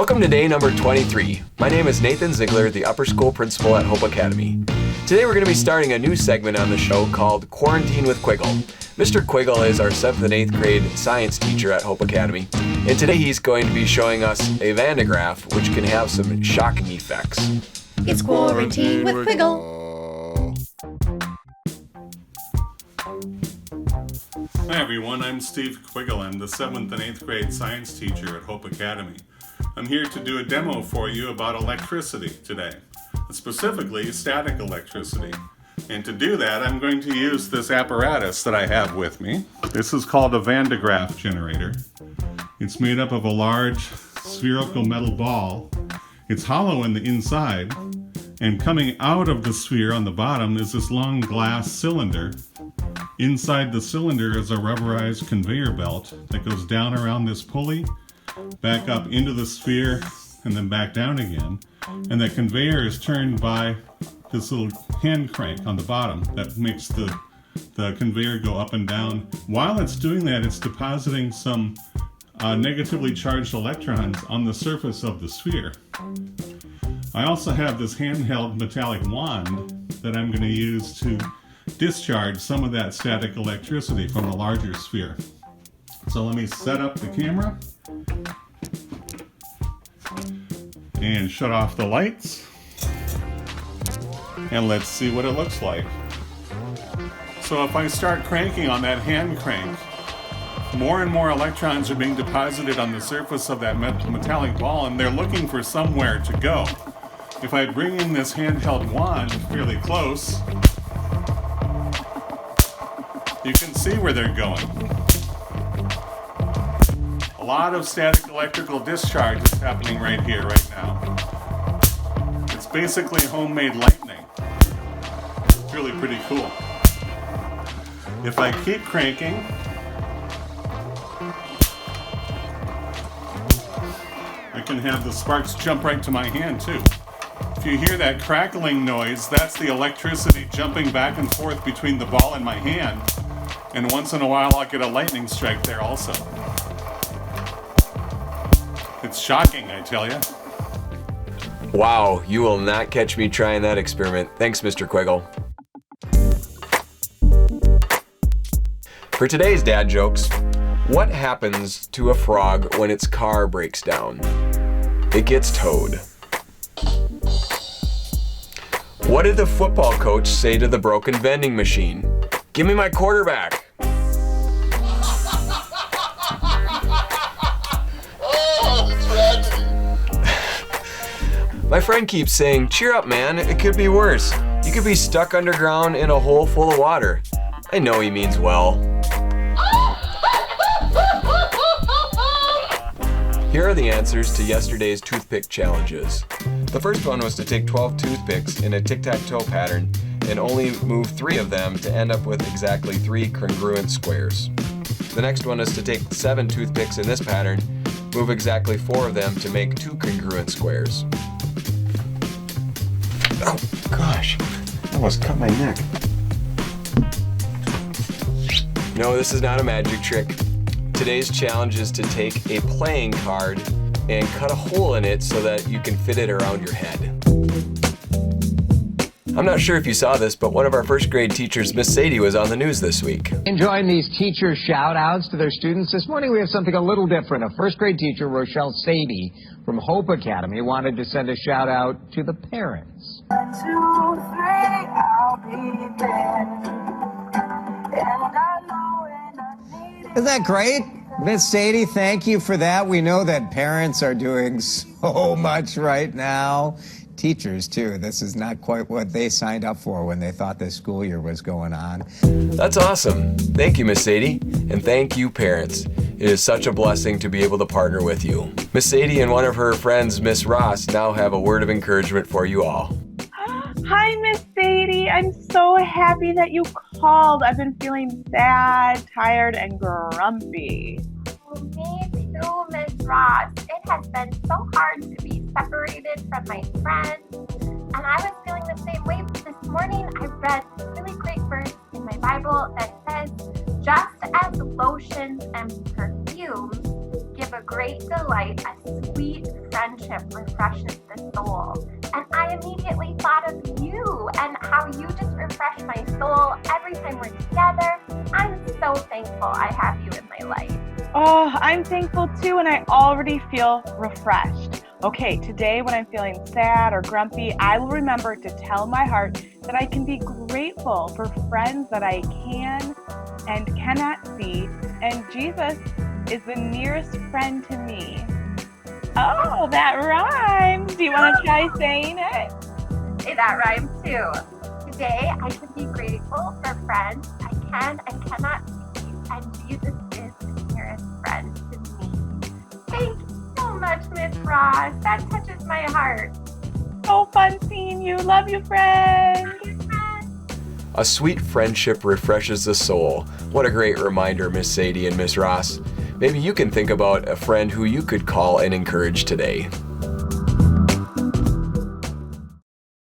Welcome to day number 23. My name is Nathan Ziegler, the upper school principal at Hope Academy. Today we're going to be starting a new segment on the show called Quarantine with Quiggle. Mr. Quiggle is our 7th and 8th grade science teacher at Hope Academy, and today he's going to be showing us a Van de Graaff which can have some shocking effects. It's Quarantine with Quiggle. Hi everyone, I'm Steve Quiggle. I'm the 7th and 8th grade science teacher at Hope Academy. I'm here to do a demo for you about electricity today, specifically static electricity. And to do that, I'm going to use this apparatus that I have with me. This is called a Van de Graaff generator. It's made up of a large spherical metal ball. It's hollow in the inside, and coming out of the sphere on the bottom is this long glass cylinder. Inside the cylinder is a rubberized conveyor belt that goes down around this pulley, back up into the sphere, and then back down again. And that conveyor is turned by this little hand crank on the bottom that makes the conveyor go up and down. While it's doing that, it's depositing some negatively charged electrons on the surface of the sphere. I also have this handheld metallic wand that I'm going to use to discharge some of that static electricity from the larger sphere. So let me set up the camera and shut off the lights, and let's see what it looks like. So if I start cranking on that hand crank, more and more electrons are being deposited on the surface of that metallic ball, and they're looking for somewhere to go. If I bring in this handheld wand fairly close, you can see where they're going. A lot of static electrical discharge is happening right here, right now. It's basically homemade lightning. It's really pretty cool. If I keep cranking, I can have the sparks jump right to my hand too. If you hear that crackling noise, that's the electricity jumping back and forth between the ball and my hand. And once in a while I'll get a lightning strike there also. It's shocking, I tell you. Wow, you will not catch me trying that experiment. Thanks, Mr. Quiggle. For today's dad jokes, what happens to a frog when its car breaks down? It gets towed. What did the football coach say to the broken vending machine? Give me my quarterback. My friend keeps saying, cheer up, man, it could be worse. You could be stuck underground in a hole full of water. I know he means well. Here are the answers to yesterday's toothpick challenges. The first one was to take 12 toothpicks in a tic-tac-toe pattern and only move 3 of them to end up with exactly 3 congruent squares. The next one is to take 7 toothpicks in this pattern, move exactly 4 of them to make 2 congruent squares. Oh gosh, I almost cut my neck. No, this is not a magic trick. Today's challenge is to take a playing card and cut a hole in it so that you can fit it around your head. I'm not sure if you saw this, but one of our first grade teachers, Miss Sadie, was on the news this week. Enjoying these teacher shout-outs to their students. This morning we have something a little different. A first grade teacher, Rochelle Sadie from Hope Academy, wanted to send a shout-out to the parents. 1, 2, 3, I'll be there. And I know when I need it. Isn't that great? Miss Sadie, thank you for that. We know that parents are doing so much right now. Teachers, too. This is not quite what they signed up for when they thought this school year was going on. That's awesome. Thank you, Miss Sadie, and thank you, parents. It is such a blessing to be able to partner with you. Miss Sadie and one of her friends, Miss Ross, now have a word of encouragement for you all. Hi, Miss Sadie. I'm so happy that you called. I've been feeling sad, tired, and grumpy. Me too, Miss Ross. It has been so hard to be separated from my friends, and I was feeling the same way. This morning, I read a really great verse in my Bible that says, just as lotions and perfumes give a great delight, a sweet friendship friendship refreshes the soul. And I immediately thought of you and how you just refresh my soul every time we're together. I'm so thankful I have you in my life. Oh, I'm thankful too, and I already feel refreshed. Okay, today when I'm feeling sad or grumpy, I will remember to tell my heart that I can be grateful for friends that I can and cannot see, and Jesus is the nearest friend to me. Oh, that rhymes. Do you want to try saying it? Hey, that rhymes too. Today, I can be grateful for friends I can and cannot see, and Jesus is the nearest friend to me. Thank you so much, Miss Ross. That touches my heart. So fun seeing you. Love you, friend. Love you, friend. A sweet friendship refreshes the soul. What a great reminder, Miss Sadie and Miss Ross. Maybe you can think about a friend who you could call and encourage today.